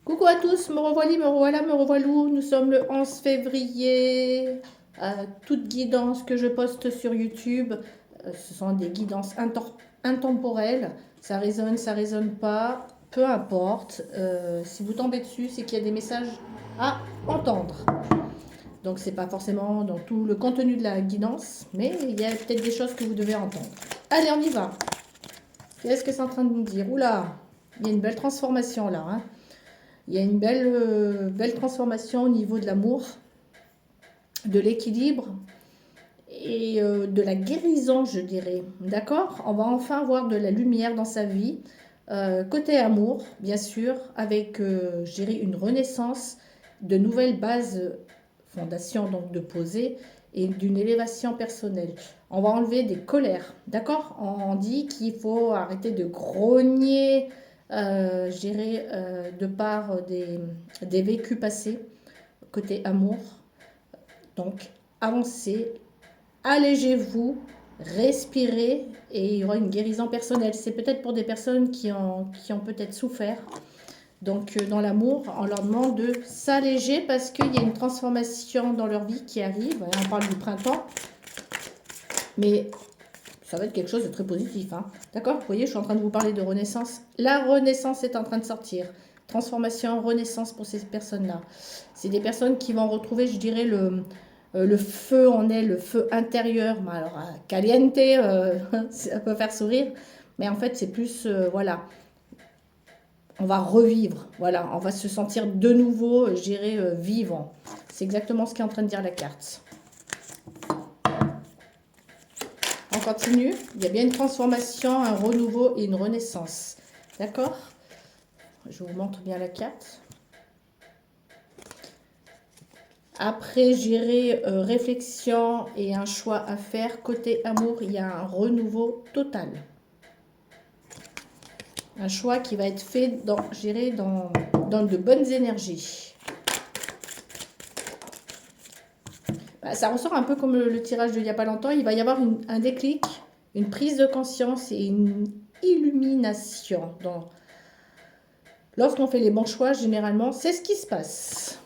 Coucou à tous, me revoilà, me revoilà, me revoilou. Nous sommes le 11 février. Toute guidance que je poste sur YouTube, ce sont des guidances intemporelles. Ça résonne pas, peu importe. Si vous tombez dessus, c'est qu'il y a des messages à entendre. Donc c'est pas forcément dans tout le contenu de la guidance, mais il y a peut-être des choses que vous devez entendre. Allez, on y va. Qu'est-ce que c'est en train de nous dire? Oula, il y a une belle transformation là, hein. Il y a une belle transformation au niveau de l'amour, de l'équilibre et de la guérison, je dirais. D'accord? On va enfin avoir de la lumière dans sa vie. Côté amour, bien sûr, avec, je dirais, une renaissance, de nouvelles bases, fondations donc de poser et d'une élévation personnelle. On va enlever des colères, d'accord? On dit qu'il faut arrêter de grogner, je dirais, de par des vécus passés, côté amour. Donc, avancez, allégez-vous, respirez et il y aura une guérison personnelle. C'est peut-être pour des personnes qui ont peut-être souffert. Donc, dans l'amour, on leur demande de s'alléger parce qu'il y a une transformation dans leur vie qui arrive. On parle du printemps, mais ça va être quelque chose de très positif, hein. D'accord? Vous voyez, je suis en train de vous parler de renaissance. La renaissance est en train de sortir. Transformation, renaissance pour ces personnes-là. C'est des personnes qui vont retrouver, je dirais, le feu en elles, le feu intérieur. Alors, caliente, ça peut faire sourire. Mais en fait, c'est plus, voilà, on va revivre. Voilà, on va se sentir de nouveau, je dirais, vivant. C'est exactement ce qu'est en train de dire la carte. On continue. Il y a bien une transformation, un renouveau et une renaissance. D'accord? Je vous montre bien la carte. Après, j'irai réflexion et un choix à faire. Côté amour, il y a un renouveau total. Un choix qui va être fait dans de bonnes énergies. Ça ressort un peu comme le tirage d'il n'y a pas longtemps. Il va y avoir un déclic, une prise de conscience et une illumination. Lorsqu'on fait les bons choix, généralement, c'est ce qui se passe.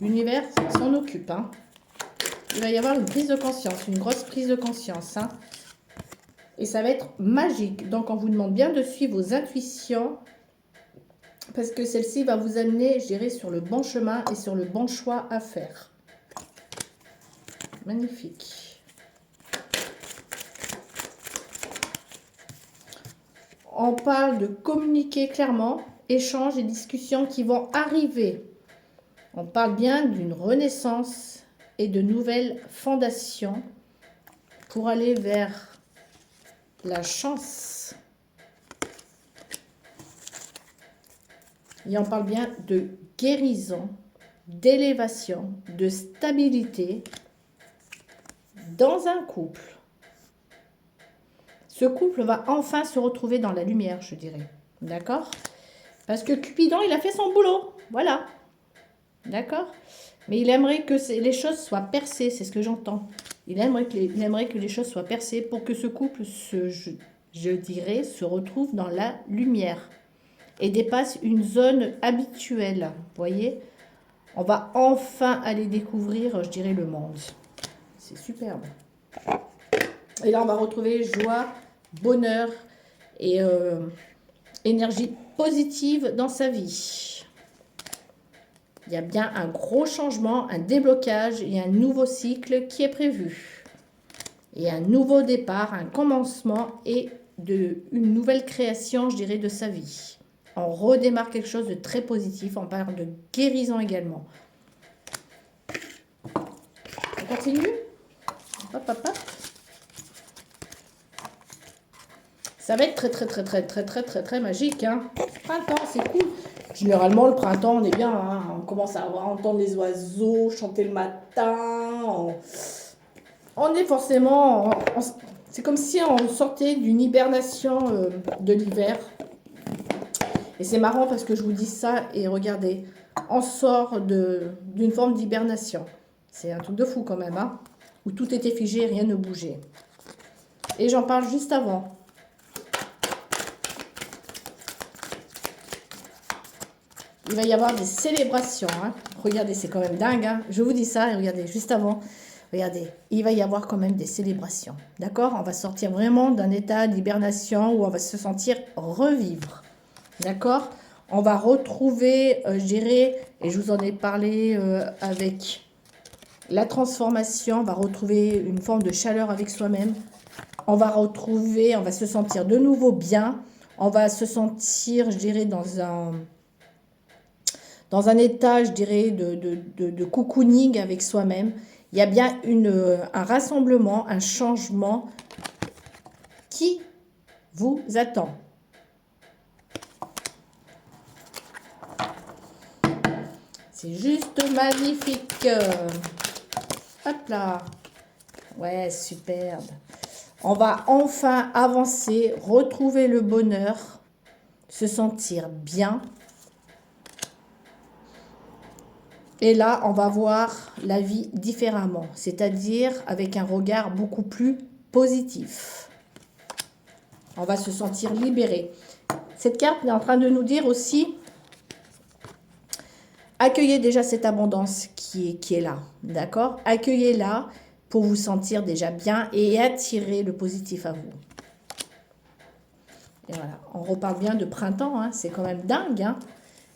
L'univers s'en occupe, hein. Il va y avoir une prise de conscience, une grosse prise de conscience, hein. Et ça va être magique. Donc, on vous demande bien de suivre vos intuitions parce que celle-ci va vous amener, je dirais, sur le bon chemin et sur le bon choix à faire. Magnifique. On parle de communiquer clairement, échanges et discussions qui vont arriver. On parle bien d'une renaissance et de nouvelles fondations pour aller vers la chance. Et on parle bien de guérison, d'élévation, de stabilité dans un couple. Ce couple va enfin se retrouver dans la lumière, je dirais. D'accord? Parce que Cupidon, il a fait son boulot. Voilà. D'accord? Mais il aimerait que les choses soient percées, c'est ce que j'entends. Il aimerait que les choses soient percées pour que ce couple, je dirais, se retrouve dans la lumière et dépasse une zone habituelle. Vous voyez? On va enfin aller découvrir, je dirais, le monde. C'est superbe. Et là, on va retrouver joie, bonheur et énergie positive dans sa vie. Il y a bien un gros changement, un déblocage et un nouveau cycle qui est prévu. Et un nouveau départ, un commencement et une nouvelle création, je dirais, de sa vie. On redémarre quelque chose de très positif. On parle de guérison également. On continue. Hop, hop, hop. Ça va être très magique, hein. Printemps, c'est cool. Généralement, le printemps, on est bien, hein. On commence à entendre les oiseaux chanter le matin. On est forcément... c'est comme si on sortait d'une hibernation de l'hiver. Et c'est marrant parce que je vous dis ça et regardez, on sort d'une forme d'hibernation. C'est un truc de fou quand même, hein, où tout était figé, rien ne bougeait. Et j'en parle juste avant. il va y avoir des célébrations. Hein. Regardez, c'est quand même dingue. Hein. Je vous dis ça, et regardez, juste avant, regardez, il va y avoir quand même des célébrations. D'accord? On va sortir vraiment d'un état d'hibernation où on va se sentir revivre. D'accord? On va retrouver, je dirais, et je vous en ai parlé avec la transformation, on va retrouver une forme de chaleur avec soi-même. On va retrouver, on va se sentir de nouveau bien. On va se sentir, je dirais, dans un état, je dirais, de cocooning avec soi-même. Il y a bien un rassemblement, un changement qui vous attend. C'est juste magnifique. Hop là. Ouais, superbe. On va enfin avancer, retrouver le bonheur, se sentir bien. Et là, on va voir la vie différemment, c'est-à-dire avec un regard beaucoup plus positif. On va se sentir libéré. Cette carte est en train de nous dire aussi, accueillez déjà cette abondance qui est là, d'accord? Accueillez-la pour vous sentir déjà bien et attirer le positif à vous. Et voilà, on reparle bien de printemps, hein, c'est quand même dingue, hein.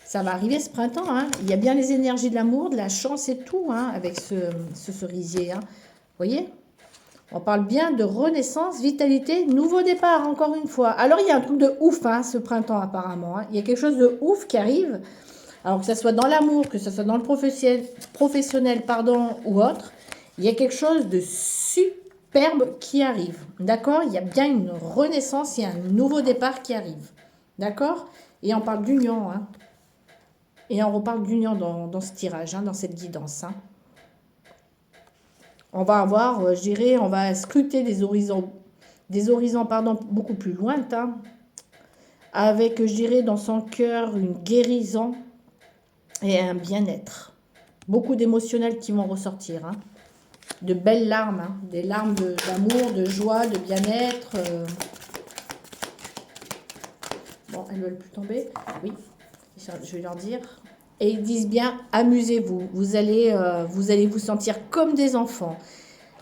Ça va arriver ce printemps, hein. Il y a bien les énergies de l'amour, de la chance et tout, hein, avec ce cerisier, hein. Vous voyez? On parle bien de renaissance, vitalité, nouveau départ, encore une fois. Alors, il y a un truc de ouf, hein, ce printemps, apparemment. Hein. Il y a quelque chose de ouf qui arrive. Alors, que ce soit dans l'amour, que ce soit dans le professionnel pardon, ou autre, il y a quelque chose de superbe qui arrive. D'accord? Il y a bien une renaissance, il y a un nouveau départ qui arrive. D'accord? Et on parle d'union, hein. Et on reparle d'union dans ce tirage, hein, dans cette guidance. Hein. On va avoir, je dirais, on va scruter des horizons pardon, beaucoup plus lointains, avec, je dirais, dans son cœur, une guérison et un bien-être. Beaucoup d'émotionnels qui vont ressortir. Hein. De belles larmes, hein, des larmes d'amour, de joie, de bien-être. Bon, elles ne veulent plus tomber. Oui, je vais leur dire. Et ils disent bien, amusez-vous. Vous allez vous sentir comme des enfants.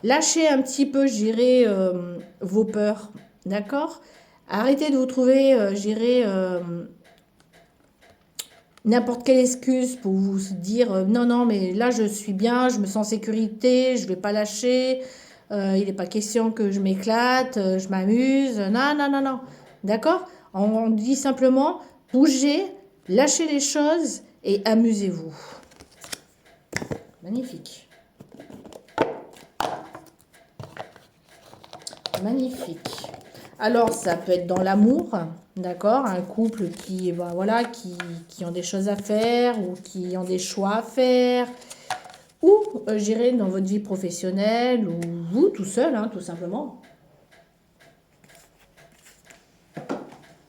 Lâchez un petit peu, je dirais, vos peurs. D'accord? Arrêtez de vous trouver, je dirais, n'importe quelle excuse pour vous dire non, non, mais là, je suis bien, je me sens en sécurité, je ne vais pas lâcher. Il n'est pas question que je m'éclate, je m'amuse. Non, non, non, non. D'accord? On dit simplement, bougez, lâchez les choses et amusez-vous. Magnifique. Magnifique. Alors, ça peut être dans l'amour, d'accord? Un couple qui, ben, voilà, qui ont des choses à faire ou qui ont des choix à faire. Ou, j'irai dans votre vie professionnelle ou vous tout seul, hein, tout simplement.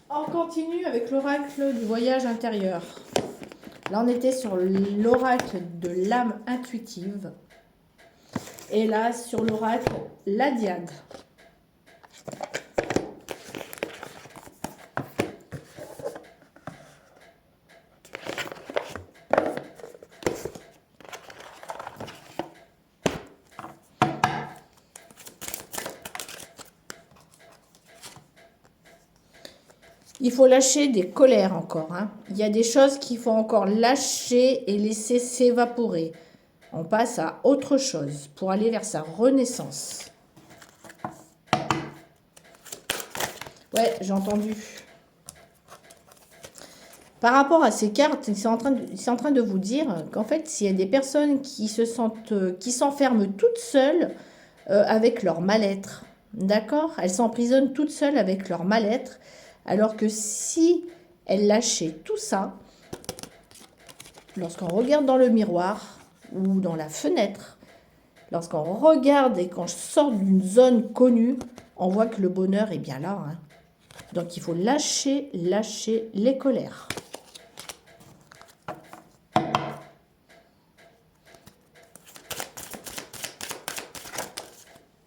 On continue avec l'oracle du voyage intérieur. Là, on était sur l'oracle de l'âme intuitive. Et là, sur l'oracle, la diade. Il faut lâcher des colères encore. Hein. Il y a des choses qu'il faut encore lâcher et laisser s'évaporer. On passe à autre chose pour aller vers sa renaissance. Ouais, j'ai entendu. Par rapport à ces cartes, c'est en train de vous dire qu'en fait, s'il y a des personnes qui qui s'enferment toutes seules avec leur mal-être, d'accord? Elles s'emprisonnent toutes seules avec leur mal-être, alors que si elles lâchaient tout ça, lorsqu'on regarde dans le miroir ou dans la fenêtre, lorsqu'on regarde et qu'on sort d'une zone connue, on voit que le bonheur est bien là. Hein. Donc, il faut lâcher les colères.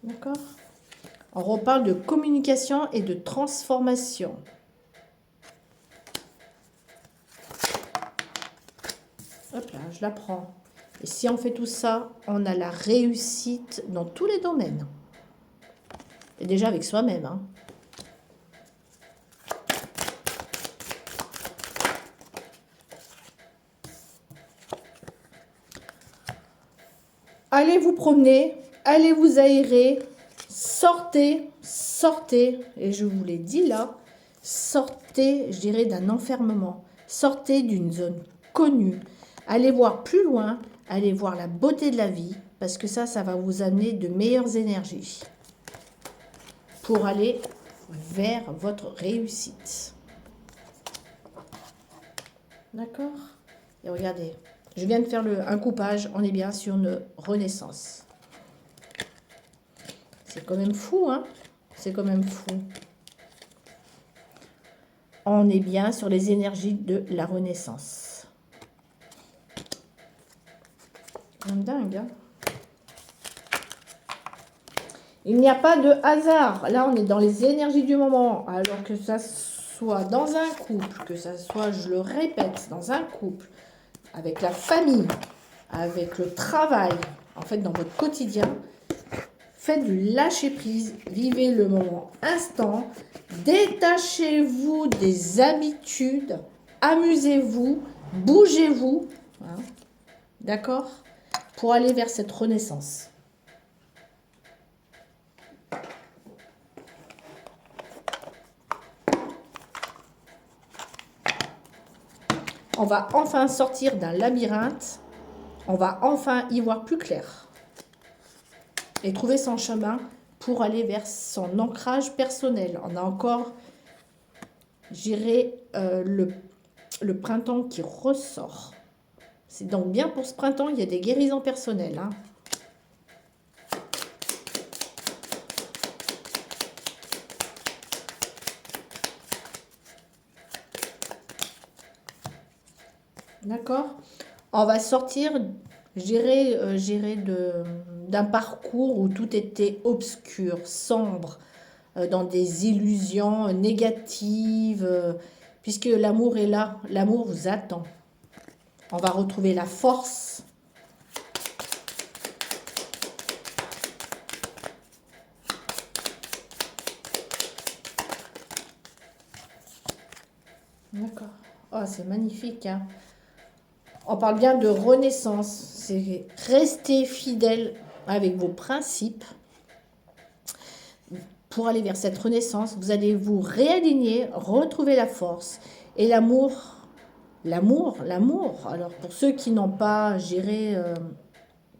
D'accord? On reparle de communication et de transformation. Hop là, je la prends. Et si on fait tout ça, on a la réussite dans tous les domaines. Et déjà avec soi-même, hein. Allez vous promener, allez vous aérer, sortez, sortez, et je vous l'ai dit là, sortez, je dirais, d'un enfermement, sortez d'une zone connue, allez voir plus loin, allez voir la beauté de la vie, parce que ça va vous amener de meilleures énergies pour aller vers votre réussite. D'accord? Et regardez, je viens de faire un coupage, on est bien sur une renaissance. C'est quand même fou, hein? C'est quand même fou. On est bien sur les énergies de la renaissance. C'est dingue, hein? Il n'y a pas de hasard. Là, on est dans les énergies du moment. Alors que ça soit dans un couple, que ça soit, je le répète, dans un couple, avec la famille, avec le travail, en fait, dans votre quotidien, faites du lâcher-prise, vivez le moment instant, détachez-vous des habitudes, amusez-vous, bougez-vous, hein, d'accord, pour aller vers cette renaissance. On va enfin sortir d'un labyrinthe, on va enfin y voir plus clair et trouver son chemin pour aller vers son ancrage personnel. On a encore, j'irai, le printemps qui ressort. C'est donc bien pour ce printemps, il y a des guérisons personnelles, hein. D'accord? On va sortir, j'irai d'un parcours où tout était obscur, sombre, dans des illusions négatives, puisque l'amour est là, l'amour vous attend. On va retrouver la force. D'accord. Oh, c'est magnifique, hein. On parle bien de renaissance. C'est rester fidèle avec vos principes. Pour aller vers cette renaissance, vous allez vous réaligner, retrouver la force. Et l'amour, l'amour. Alors, pour ceux qui n'ont pas géré,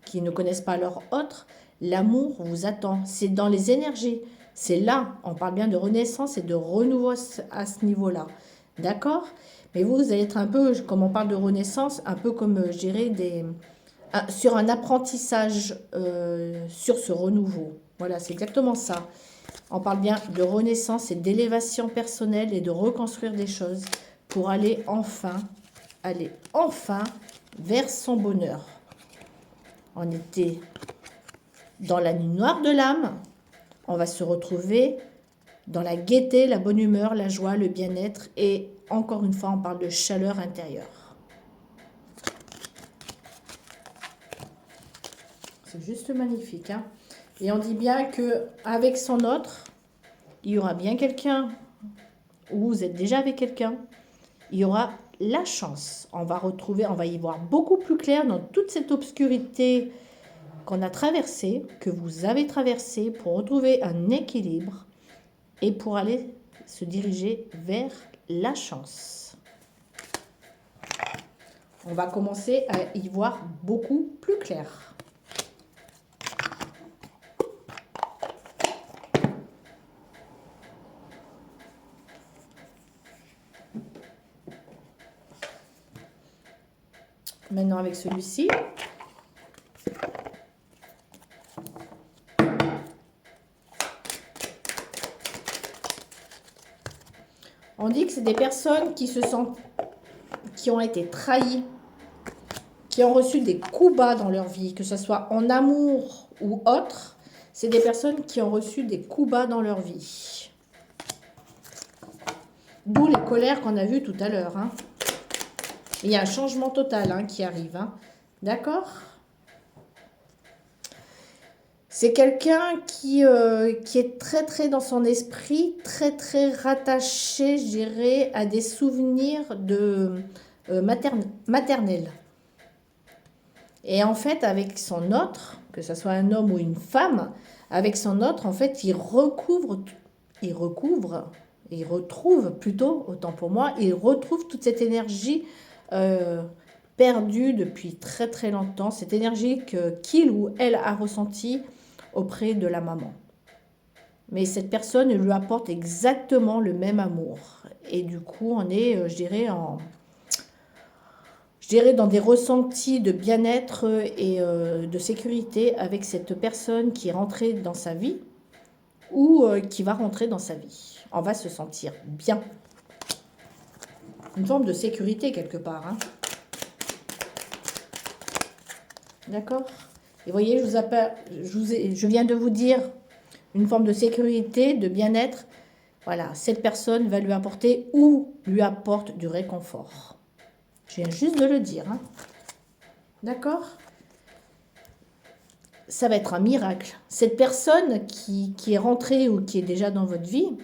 qui ne connaissent pas leur autre, l'amour vous attend. C'est dans les énergies. C'est là, on parle bien de renaissance et de renouveau à ce niveau-là. D'accord? Mais vous allez être un peu, comme on parle de renaissance, un peu comme, je dirais, sur un apprentissage sur ce renouveau. Voilà, c'est exactement ça. On parle bien de renaissance et d'élévation personnelle et de reconstruire des choses pour aller enfin vers son bonheur. On était dans la nuit noire de l'âme. On va se retrouver dans la gaieté, la bonne humeur, la joie, le bien-être. Et encore une fois, on parle de chaleur intérieure. C'est juste magnifique, hein? Et on dit bien qu'avec son autre, il y aura bien quelqu'un, ou vous êtes déjà avec quelqu'un, il y aura la chance. On va y voir beaucoup plus clair dans toute cette obscurité qu'on a traversée, que vous avez traversée, pour retrouver un équilibre et pour aller se diriger vers la chance. On va commencer à y voir beaucoup plus clair. Maintenant avec celui-ci. On dit que c'est des personnes qui ont été trahies, qui ont reçu des coups bas dans leur vie, que ce soit en amour ou autre. C'est des personnes qui ont reçu des coups bas dans leur vie. D'où les colères qu'on a vues tout à l'heure, hein. Il y a un changement total hein, qui arrive. Hein. D'accord? C'est quelqu'un qui est très très dans son esprit, très très rattaché, je dirais, à des souvenirs de maternels. Et en fait, avec son autre, que ce soit un homme ou une femme, avec son autre, en fait, il retrouve plutôt, autant pour moi, il retrouve toute cette énergie euh, perdue depuis très très longtemps, cette énergie qu'il ou elle a ressentie auprès de la maman. Mais cette personne lui apporte exactement le même amour. Et du coup, on est, je dirais, dans des ressentis de bien-être et de sécurité avec cette personne qui est rentrée dans sa vie ou qui va rentrer dans sa vie. On va se sentir bien. Une forme de sécurité quelque part. Hein. D'accord? Et vous voyez, je viens de vous dire une forme de sécurité, de bien-être. Voilà, cette personne va lui apporter ou lui apporte du réconfort. Je viens juste de le dire. Hein. D'accord? Ça va être un miracle. Cette personne qui est rentrée ou qui est déjà dans votre vie,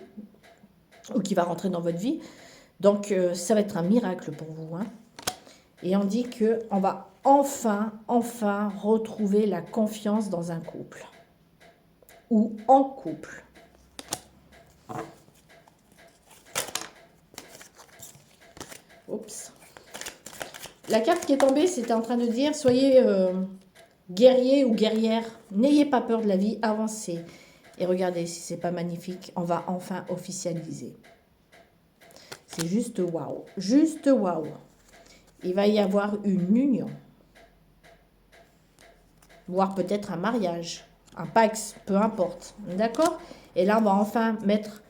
ou qui va rentrer dans votre vie, donc ça va être un miracle pour vous. Hein. Et on dit qu'on va enfin retrouver la confiance dans un couple. Ou en couple. Oups. La carte qui est tombée, c'était en train de dire, soyez guerrier ou guerrière, n'ayez pas peur de la vie, avancez. Et regardez si c'est pas magnifique, on va enfin officialiser. C'est juste waouh, juste waouh. Il va y avoir une union, voire peut-être un mariage, un pax, peu importe, d'accord? Et là, on va enfin mettre,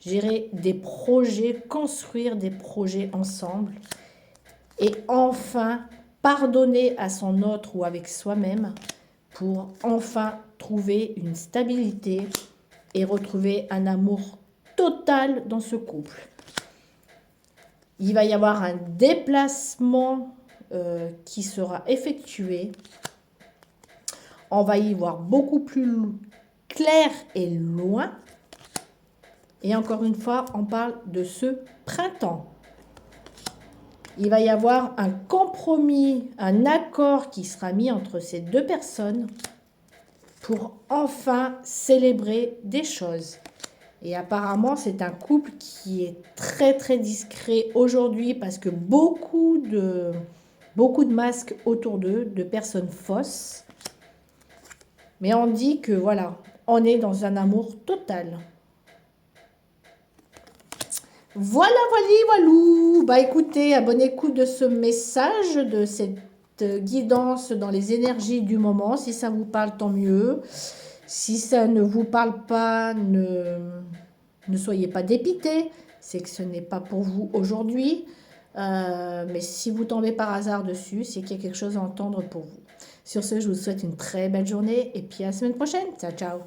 gérer des projets, construire des projets ensemble et enfin pardonner à son autre ou avec soi-même pour enfin trouver une stabilité et retrouver un amour total dans ce couple. Il va y avoir un déplacement qui sera effectué. On va y voir beaucoup plus clair et loin. Et encore une fois, on parle de ce printemps. Il va y avoir un compromis, un accord qui sera mis entre ces deux personnes pour enfin célébrer des choses. Et apparemment, c'est un couple qui est très très discret aujourd'hui parce que beaucoup de masques autour d'eux, de personnes fausses. Mais on dit que voilà, on est dans un amour total. Voilà, voilou. Bah écoutez, à bonne écoute de ce message, de cette guidance dans les énergies du moment. Si ça vous parle, tant mieux. Si ça ne vous parle pas, ne soyez pas dépité. C'est que ce n'est pas pour vous aujourd'hui. Mais si vous tombez par hasard dessus, c'est qu'il y a quelque chose à entendre pour vous. Sur ce, je vous souhaite une très belle journée et puis à la semaine prochaine. Ciao, ciao.